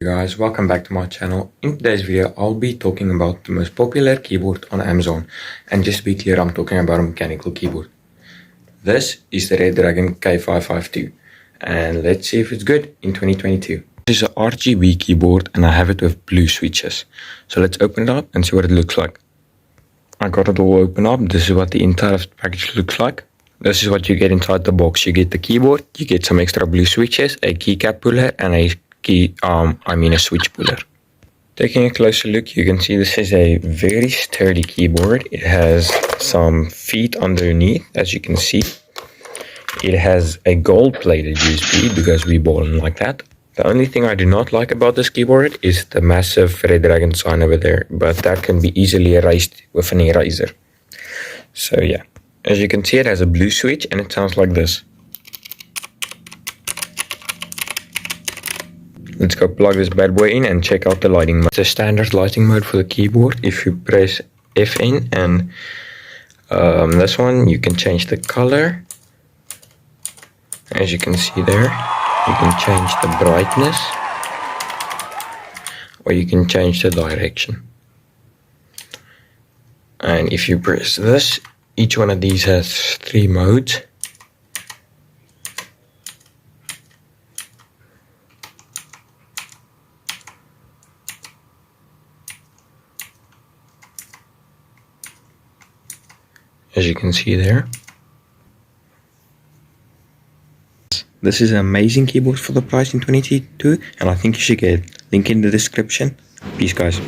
Hey guys, welcome back to my channel. In today's video, I'll be talking about the most popular keyboard on Amazon. And just to be clear, I'm talking about a mechanical keyboard. This is the Redragon k552. And let's see if it's good in 2022. This is an RGB keyboard and I have it with blue switches. So let's open it up and see what it looks like. I got it all open up. This is what the entire package looks like. This is what you get inside the box. You get the keyboard, you get some extra blue switches, a keycap puller, and a switch puller. Taking a closer look, you can see this is a very sturdy keyboard. It has some feet underneath, as you can see. It has a gold-plated USB because we bought them like that. The only thing I do not like about this keyboard is the massive Redragon sign over there, but that can be easily erased with an eraser. So yeah, as you can see, it has a blue switch and it sounds like this. Let's go plug this bad boy in and check out the lighting mode. It's a standard lighting mode for the keyboard. If you press FN and this one, you can change the color. As you can see there, you can change the brightness or you can change the direction. And if you press this, each one of these has 3 modes. As you can see there. This is an amazing keyboard for the price in 2022 and I think you should get it. Link in the description. Peace guys.